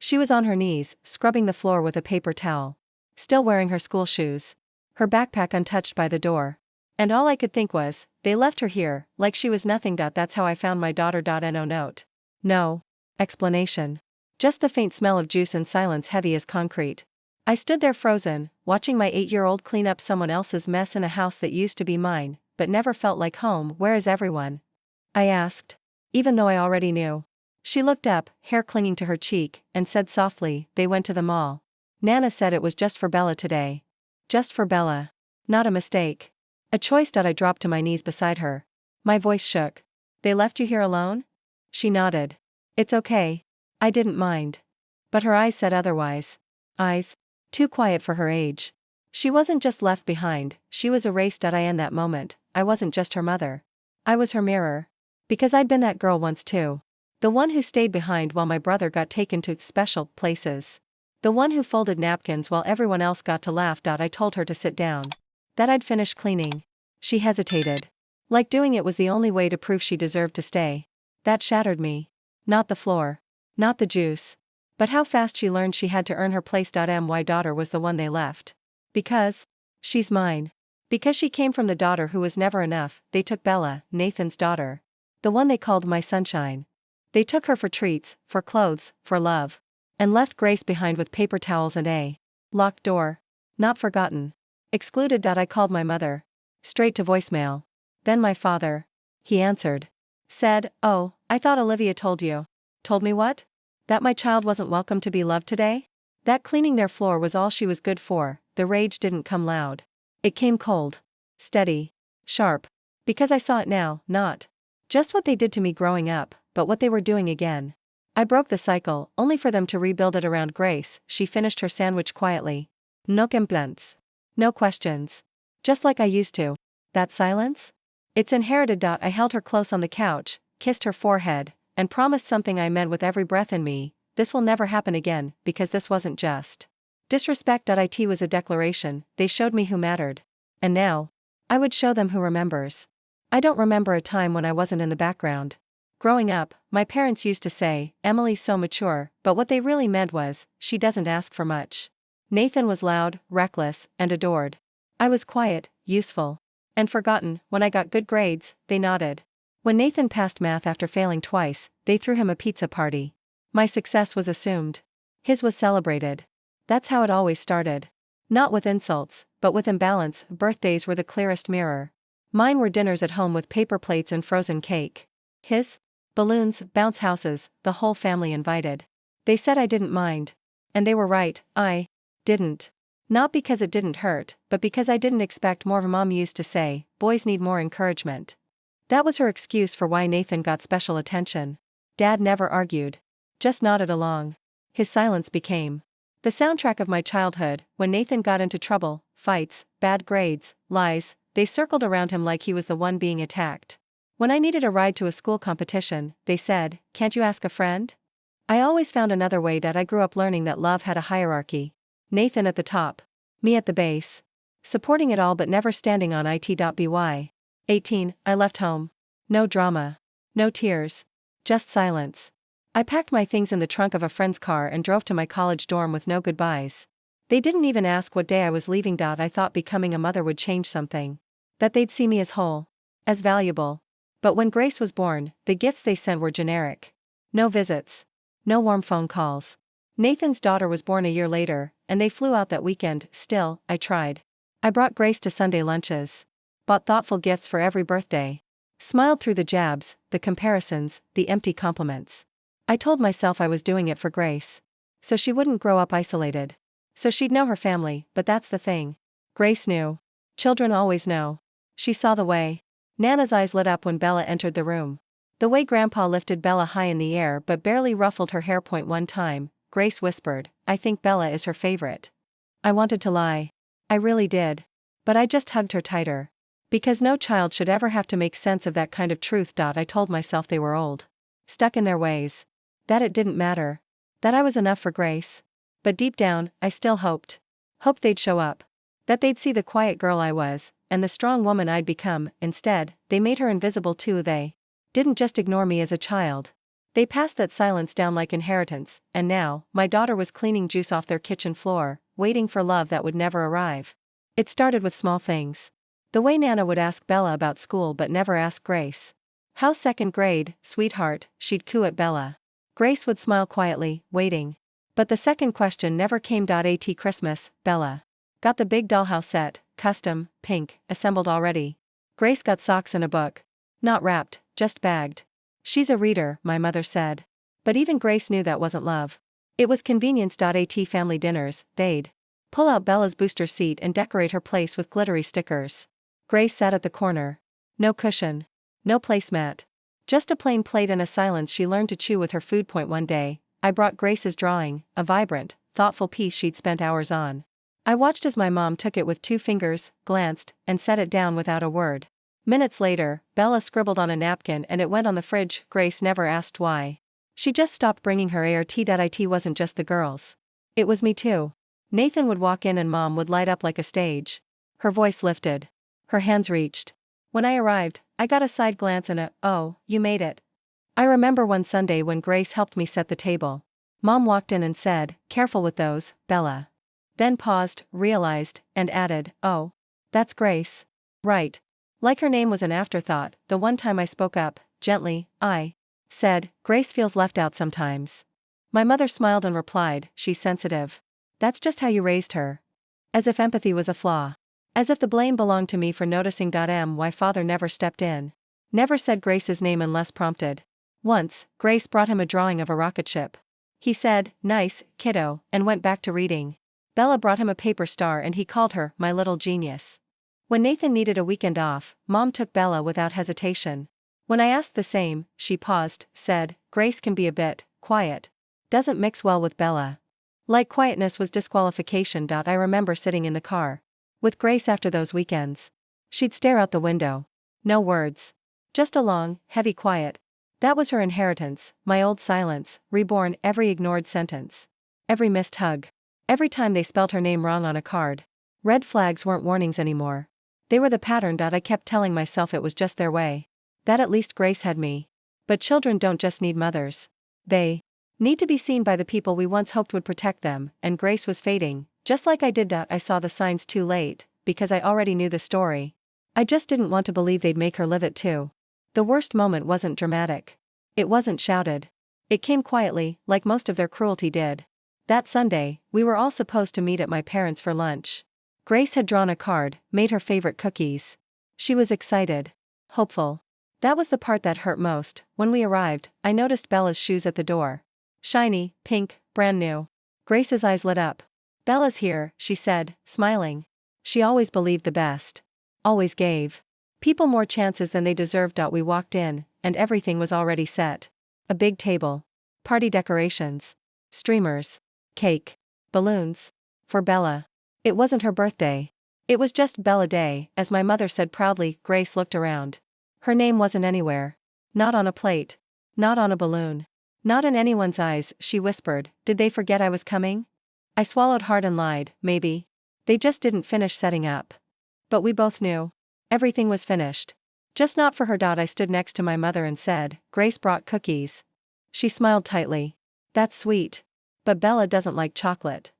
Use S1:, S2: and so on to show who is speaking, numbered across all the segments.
S1: She was on her knees, scrubbing the floor with a paper towel. Still wearing her school shoes. Her backpack untouched by the door. And all I could think was, they left her here, like she was nothing. That's how I found my daughter. No note. No explanation. Just the faint smell of juice and silence heavy as concrete. I stood there frozen, watching my 8-year-old clean up someone else's mess in a house that used to be mine, but never felt like home. Where is everyone? I asked. Even though I already knew. She looked up, hair clinging to her cheek, and said softly, they went to the mall. Nana said it was just for Bella today. Just for Bella. Not a mistake. A choice. I dropped to my knees beside her. My voice shook. They left you here alone? She nodded. It's okay. I didn't mind. But her eyes said otherwise. Eyes? Too quiet for her age. She wasn't just left behind, she was erased. In that moment, I wasn't just her mother. I was her mirror. Because I'd been that girl once too. The one who stayed behind while my brother got taken to special places. The one who folded napkins while everyone else got to laugh. I told her to sit down. That I'd finished cleaning. She hesitated. Like doing it was the only way to prove she deserved to stay. That shattered me. Not the floor. Not the juice. But how fast she learned she had to earn her place. My daughter was the one they left. Because she's mine. Because she came from the daughter who was never enough. They took Bella, Nathan's daughter. The one they called my sunshine. They took her for treats, for clothes, for love. And left Grace behind with paper towels and a locked door. Not forgotten. Excluded. I called my mother. Straight to voicemail. Then my father. He answered. Said, oh, I thought Olivia told you. Told me what? That my child wasn't welcome to be loved today? That cleaning their floor was all she was good for. The rage didn't come loud. It came cold. Steady. Sharp. Because I saw it now, not just what they did to me growing up, but what they were doing again. I broke the cycle, only for them to rebuild it around Grace. She finished her sandwich quietly. No complaints. No questions. Just like I used to. That silence? It's inherited. I held her close on the couch, kissed her forehead, and promised something I meant with every breath in me. This will never happen again, because this wasn't just disrespect. It was a declaration. They showed me who mattered. And now, I would show them who remembers. I don't remember a time when I wasn't in the background. Growing up, my parents used to say, Emily's so mature, but what they really meant was, she doesn't ask for much. Nathan was loud, reckless, and adored. I was quiet, useful, and forgotten. When I got good grades, they nodded. When Nathan passed math after failing twice, they threw him a pizza party. My success was assumed. His was celebrated. That's how it always started. Not with insults, but with imbalance. Birthdays were the clearest mirror. Mine were dinners at home with paper plates and frozen cake. His? Balloons, bounce houses, the whole family invited. They said I didn't mind. And they were right, I didn't. Not because it didn't hurt, but because I didn't expect more. Mom used to say, boys need more encouragement. That was her excuse for why Nathan got special attention. Dad never argued. Just nodded along. His silence became the soundtrack of my childhood. When Nathan got into trouble, fights, bad grades, lies, they circled around him like he was the one being attacked. When I needed a ride to a school competition, they said, can't you ask a friend? I always found another way. I grew up learning that love had a hierarchy. Nathan at the top. Me at the base. Supporting it all but never standing on it. 18, I left home. No drama. No tears. Just silence. I packed my things in the trunk of a friend's car and drove to my college dorm with no goodbyes. They didn't even ask what day I was leaving. I thought becoming a mother would change something. That they'd see me as whole. As valuable. But when Grace was born, the gifts they sent were generic. No visits. No warm phone calls. Nathan's daughter was born a year later, and they flew out that weekend. Still, I tried. I brought Grace to Sunday lunches. Bought thoughtful gifts for every birthday. Smiled through the jabs, the comparisons, the empty compliments. I told myself I was doing it for Grace. So she wouldn't grow up isolated. So she'd know her family. But that's the thing. Grace knew. Children always know. She saw the way. Nana's eyes lit up when Bella entered the room. The way Grandpa lifted Bella high in the air but barely ruffled her hair. One time, Grace whispered, I think Bella is her favorite. I wanted to lie. I really did. But I just hugged her tighter. Because no child should ever have to make sense of that kind of truth. I told myself they were old. Stuck in their ways. That it didn't matter. That I was enough for Grace. But deep down, I still hoped. Hoped they'd show up. That they'd see the quiet girl I was, and the strong woman I'd become. Instead, they made her invisible too. They didn't just ignore me as a child. They passed that silence down like inheritance, and now, my daughter was cleaning juice off their kitchen floor, waiting for love that would never arrive. It started with small things. The way Nana would ask Bella about school but never ask Grace. "How's second grade, sweetheart?" she'd coo at Bella. Grace would smile quietly, waiting. But the second question never came. At Christmas, Bella. Got the big dollhouse set, custom, pink, assembled already. Grace got socks and a book. Not wrapped, just bagged. She's a reader, my mother said. But even Grace knew that wasn't love. It was convenience. At family dinners, they'd pull out Bella's booster seat and decorate her place with glittery stickers. Grace sat at the corner. No cushion. No placemat. Just a plain plate and a silence she learned to chew with her food. One day, I brought Grace's drawing, a vibrant, thoughtful piece she'd spent hours on. I watched as my mom took it with 2 fingers, glanced, and set it down without a word. Minutes later, Bella scribbled on a napkin and it went on the fridge. Grace never asked why. She just stopped bringing her art. It wasn't just the girls. It was me too. Nathan would walk in and Mom would light up like a stage. Her voice lifted. Her hands reached. When I arrived, I got a side glance and a, "Oh, you made it." I remember one Sunday when Grace helped me set the table. Mom walked in and said, "Careful with those, Bella." Then paused, realized, and added, "Oh. That's Grace. Right." Like her name was an afterthought. The one time I spoke up, gently, I said, "Grace feels left out sometimes." My mother smiled and replied, "She's sensitive. That's just how you raised her." As if empathy was a flaw. As if the blame belonged to me for noticing. My father never stepped in. Never said Grace's name unless prompted. Once, Grace brought him a drawing of a rocket ship. He said, "Nice, kiddo," and went back to reading. Bella brought him a paper star and he called her, "My little genius." When Nathan needed a weekend off, Mom took Bella without hesitation. When I asked the same, she paused, said, "Grace can be a bit quiet. Doesn't mix well with Bella." Like quietness was disqualification. I remember sitting in the car with Grace after those weekends. She'd stare out the window. No words. Just a long, heavy quiet. That was her inheritance, my old silence, reborn. Every ignored sentence. Every missed hug. Every time they spelled her name wrong on a card. Red flags weren't warnings anymore. They were the pattern. I kept telling myself it was just their way. That at least Grace had me. But children don't just need mothers. They need to be seen by the people we once hoped would protect them, and Grace was fading, just like I did. I saw the signs too late, because I already knew the story. I just didn't want to believe they'd make her live it too. The worst moment wasn't dramatic. It wasn't shouted. It came quietly, like most of their cruelty did. That Sunday, we were all supposed to meet at my parents' for lunch. Grace had drawn a card, made her favorite cookies. She was excited. Hopeful. That was the part that hurt most. When we arrived, I noticed Bella's shoes at the door. Shiny, pink, brand new. Grace's eyes lit up. "Bella's here," she said, smiling. She always believed the best. Always gave people more chances than they deserved. We walked in, and everything was already set. A big table. Party decorations. Streamers. Cake. Balloons. For Bella. It wasn't her birthday. It was just Bella Day, as my mother said proudly. Grace looked around. Her name wasn't anywhere. Not on a plate. Not on a balloon. Not in anyone's eyes. She whispered, "Did they forget I was coming?" I swallowed hard and lied, "Maybe. They just didn't finish setting up." But we both knew. Everything was finished. Just not for her. I stood next to my mother and said, "Grace brought cookies." She smiled tightly. "That's sweet. But Bella doesn't like chocolate."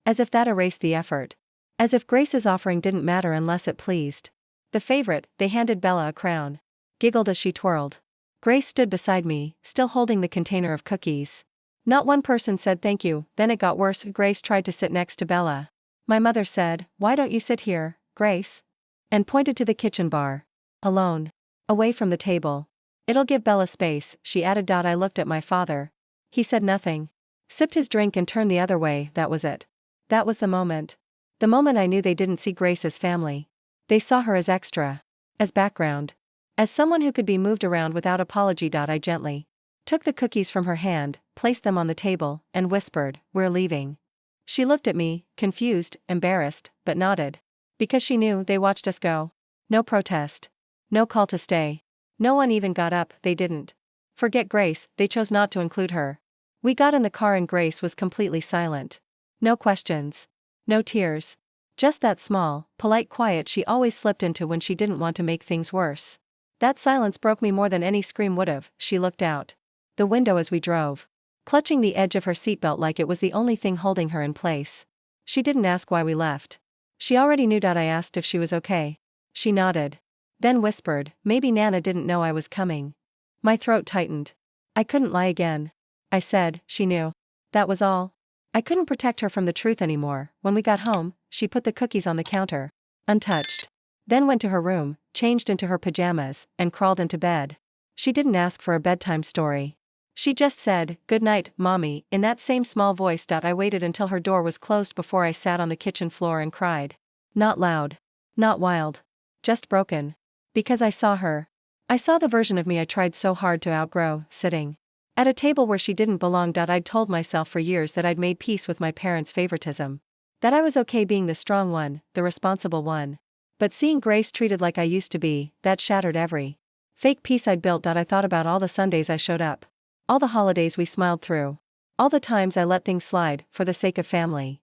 S1: As if that erased the effort. As if Grace's offering didn't matter unless it pleased the favorite. They handed Bella a crown. Giggled as she twirled. Grace stood beside me, still holding the container of cookies. Not one person said thank you. Then it got worse. Grace tried to sit next to Bella. My mother said, "Why don't you sit here, Grace?" And pointed to the kitchen bar. Alone. Away from the table. "It'll give Bella space," she added. I looked at my father. He said nothing. Sipped his drink and turned the other way. That was it. That was the moment. The moment I knew they didn't see Grace as family. They saw her as extra. As background. As someone who could be moved around without apology. I gently took the cookies from her hand, placed them on the table, and whispered, "We're leaving." She looked at me, confused, embarrassed, but nodded. Because she knew they watched us go. No protest. No call to stay. No one even got up. They didn't forget Grace. They chose not to include her. We got in the car and Grace was completely silent. No questions. No tears. Just that small, polite quiet she always slipped into when she didn't want to make things worse. That silence broke me more than any scream would have. She looked out. the window as we drove, clutching the edge of her seatbelt like it was the only thing holding her in place. She didn't ask why we left. She already knew. I asked if she was okay. She nodded. Then whispered, maybe Nana didn't know I was coming. My throat tightened. I couldn't lie again. I said, she knew. That was all. I couldn't protect her from the truth anymore. When we got home, she put the cookies on the counter, untouched. Then went to her room, changed into her pajamas, and crawled into bed. She didn't ask for a bedtime story. She just said, "Good night, Mommy," in that same small voice. I waited until her door was closed before I sat on the kitchen floor and cried. Not loud. Not wild. Just broken. Because I saw her. I saw the version of me I tried so hard to outgrow, sitting at a table where she didn't belong. I'd told myself for years that I'd made peace with my parents' favoritism. That I was okay being the strong one, the responsible one. But seeing Grace treated like I used to be, that shattered every fake peace I'd built. I thought about all the Sundays I showed up. All the holidays we smiled through. All the times I let things slide, for the sake of family.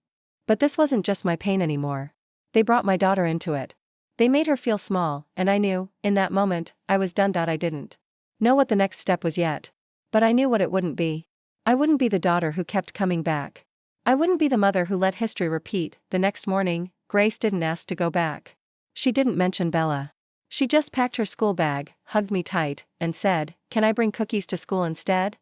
S1: But this wasn't just my pain anymore. They brought my daughter into it. They made her feel small, and I knew, in that moment, I was done. I didn't know what the next step was yet. But I knew what it wouldn't be. I wouldn't be the daughter who kept coming back. I wouldn't be the mother who let history repeat. The next morning, Grace didn't ask to go back. She didn't mention Bella. She just packed her school bag, hugged me tight, and said, "Can I bring cookies to school instead?"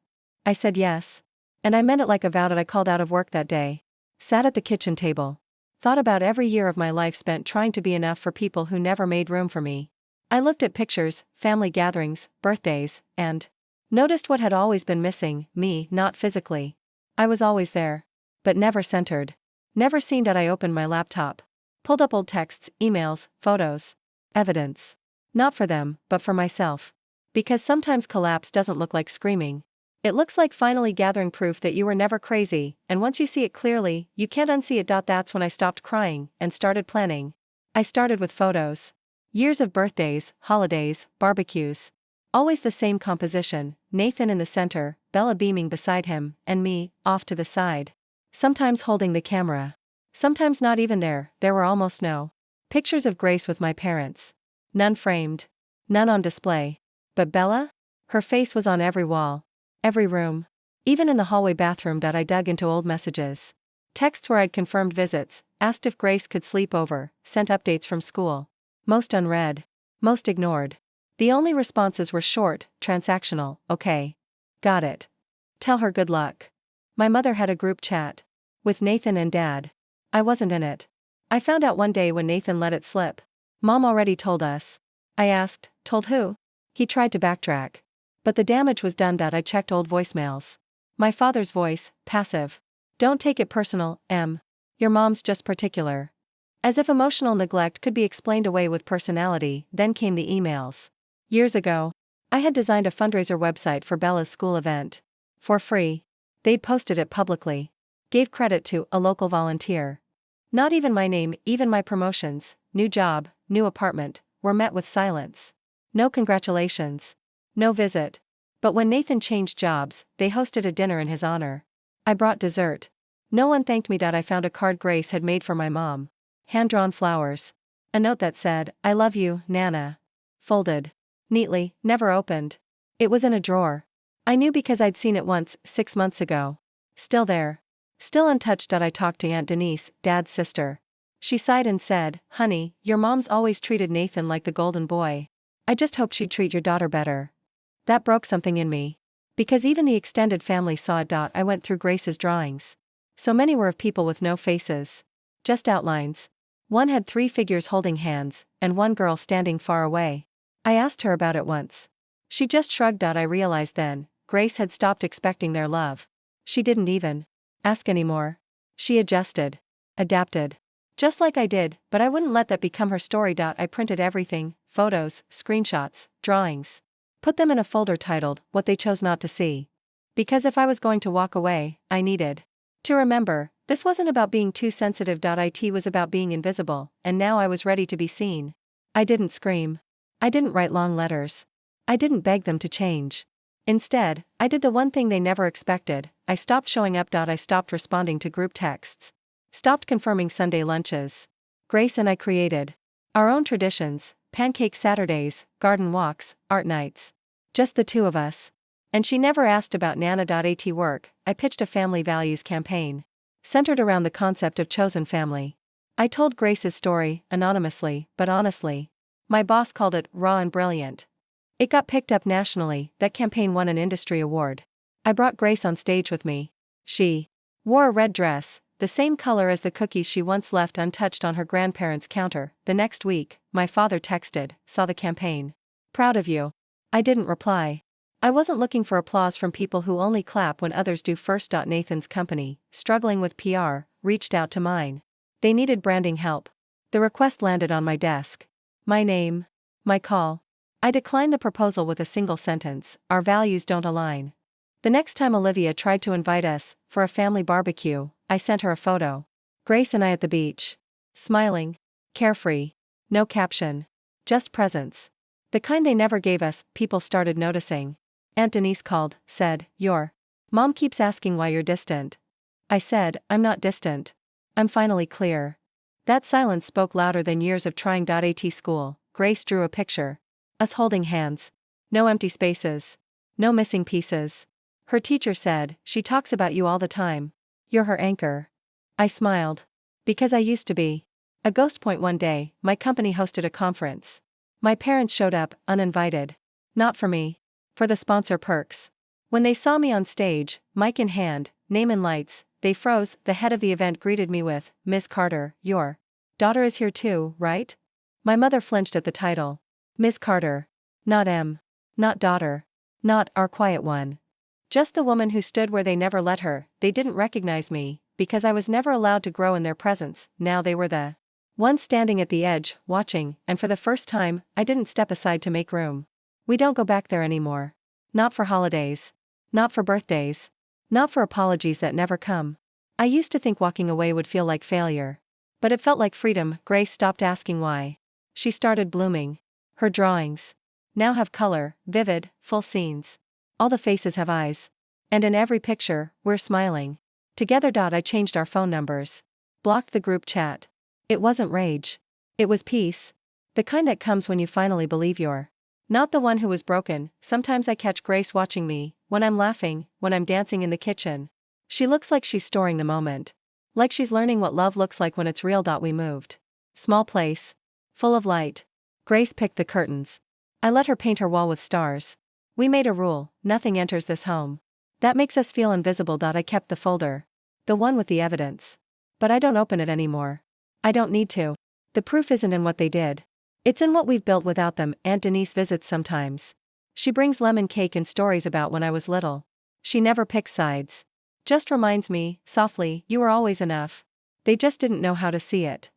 S1: I said yes. And I meant it like a vow. I called out of work that day. Sat at the kitchen table. Thought about every year of my life spent trying to be enough for people who never made room for me. I looked at pictures, family gatherings, birthdays, and noticed what had always been missing, me, not physically. I was always there. But never centered. Never seen. I opened my laptop. Pulled up old texts, emails, photos. Evidence. Not for them, but for myself. Because sometimes collapse doesn't look like screaming. It looks like finally gathering proof that you were never crazy, and once you see it clearly, you can't unsee it. That's when I stopped crying, and started planning. I started with photos. Years of birthdays, holidays, barbecues. Always the same composition, Nathan in the center, Bella beaming beside him, and me, off to the side. Sometimes holding the camera. Sometimes not even there. There were almost no pictures of Grace with my parents. None framed. None on display. But Bella? Her face was on every wall. Every room. Even in the hallway bathroom. I dug into old messages. Texts where I'd confirmed visits, asked if Grace could sleep over, sent updates from school. Most unread. Most ignored. The only responses were short, transactional, "Okay. Got it. Tell her good luck." My mother had a group chat. With Nathan and Dad. I wasn't in it. I found out one day when Nathan let it slip. Mom already told us. I asked, "Told who?" He tried to backtrack. But the damage was done. I checked old voicemails. My father's voice, passive. "Don't take it personal, Em. Your mom's just particular." As if emotional neglect could be explained away with personality. Then came the emails. Years ago, I had designed a fundraiser website for Bella's school event. For free. They'd posted it publicly. Gave credit to a local volunteer. Not even my name, even my promotions, new job, new apartment, were met with silence. No congratulations. No visit. But when Nathan changed jobs, they hosted a dinner in his honor. I brought dessert. No one thanked me. I found a card Grace had made for my mom. Hand-drawn flowers. A note that said, "I love you, Nana." Folded. Neatly, never opened. It was in a drawer. I knew because I'd seen it once, 6 months ago. Still there. Still untouched. I talked to Aunt Denise, Dad's sister. She sighed and said, "Honey, your mom's always treated Nathan like the golden boy. I just hope she'd treat your daughter better." That broke something in me. Because even the extended family saw it. I went through Grace's drawings. So many were of people with no faces. Just outlines. One had 3 figures holding hands, and one girl standing far away. I asked her about it once. She just shrugged. I realized then, Grace had stopped expecting their love. She didn't even ask anymore. She adjusted. Adapted. Just like I did, but I wouldn't let that become her story. I printed everything, photos, screenshots, drawings. Put them in a folder titled, "What They Chose Not to See." Because if I was going to walk away, I needed to remember, this wasn't about being too sensitive. It was about being invisible, and now I was ready to be seen. I didn't scream. I didn't write long letters. I didn't beg them to change. Instead, I did the one thing they never expected. I stopped showing up. I stopped responding to group texts. Stopped confirming Sunday lunches. Grace and I created our own traditions, pancake Saturdays, garden walks, art nights. Just the 2 of us. And she never asked about Nana.at work. I pitched a family values campaign centered around the concept of chosen family. I told Grace's story, anonymously, but honestly. My boss called it raw and brilliant. It got picked up nationally. That campaign won an industry award. I brought Grace on stage with me. She wore a red dress, the same color as the cookies she once left untouched on her grandparents' counter. The next week, my father texted, "Saw the campaign. Proud of you." I didn't reply. I wasn't looking for applause from people who only clap when others do first. Nathan's company, struggling with PR, reached out to mine. They needed branding help. The request landed on my desk. My name. My call. I declined the proposal with a single sentence: "Our values don't align." The next time Olivia tried to invite us for a family barbecue, I sent her a photo. Grace and I at the beach. Smiling. Carefree. No caption. Just presents. The kind they never gave us. People started noticing. Aunt Denise called, said, "Your mom keeps asking why you're distant." I said, "I'm not distant. I'm finally clear." That silence spoke louder than years of trying. At school, Grace drew a picture. Us holding hands. No empty spaces. No missing pieces. Her teacher said, "She talks about you all the time. You're her anchor." I smiled. Because I used to be. A ghost point. One day, my company hosted a conference. My parents showed up, uninvited. Not for me. For the sponsor perks. When they saw me on stage, mic in hand, name in lights, they froze. The head of the event greeted me with, "Miss Carter, your daughter is here too, right?" My mother flinched at the title. Miss Carter. Not M. Not daughter. Not our quiet one. Just the woman who stood where they never let her. They didn't recognize me, because I was never allowed to grow in their presence. Now they were the ones standing at the edge, watching, and for the first time, I didn't step aside to make room. We don't go back there anymore. Not for holidays. Not for birthdays. Not for apologies that never come. I used to think walking away would feel like failure. But it felt like freedom. Grace stopped asking why. She started blooming. Her drawings now have color, vivid, full scenes. All the faces have eyes. And in every picture, we're smiling. Together. I changed our phone numbers. Blocked the group chat. It wasn't rage. It was peace. The kind that comes when you finally believe you're not the one who was broken. Sometimes I catch Grace watching me, when I'm laughing, when I'm dancing in the kitchen. She looks like she's storing the moment. Like she's learning what love looks like when it's real. We moved. Small place. Full of light. Grace picked the curtains. I let her paint her wall with stars. We made a rule: nothing enters this home. That makes us feel invisible. I kept the folder. The one with the evidence. But I don't open it anymore. I don't need to. The proof isn't in what they did. It's in what we've built without them. Aunt Denise visits sometimes. She brings lemon cake and stories about when I was little. She never picks sides. Just reminds me, softly, "You were always enough." They just didn't know how to see it.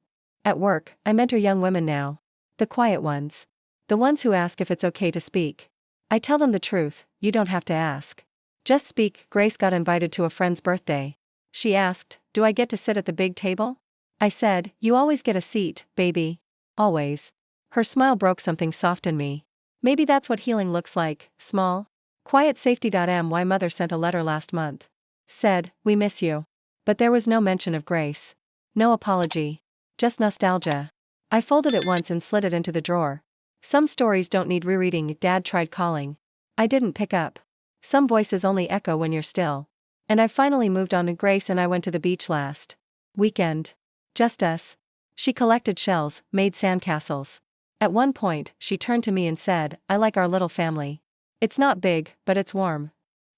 S1: At work, I mentor young women now. The quiet ones. The ones who ask if it's okay to speak. I tell them the truth: you don't have to ask. Just speak. Grace got invited to a friend's birthday. She asked, "Do I get to sit at the big table?" I said, "You always get a seat, baby. Always." Her smile broke something soft in me. Maybe that's what healing looks like: small, quiet safety. My mother sent a letter last month. Said, "We miss you." But there was no mention of Grace. No apology. Just nostalgia. I folded it once and slid it into the drawer. Some stories don't need rereading. Dad tried calling. I didn't pick up. Some voices only echo when you're still. And I finally moved on. Grace and I went to the beach last weekend. Just us. She collected shells, made sandcastles. At one point, she turned to me and said, "I like our little family. It's not big, but it's warm."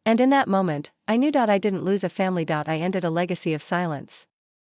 S1: And in that moment, I knew. I didn't lose a family. I ended a legacy of silence.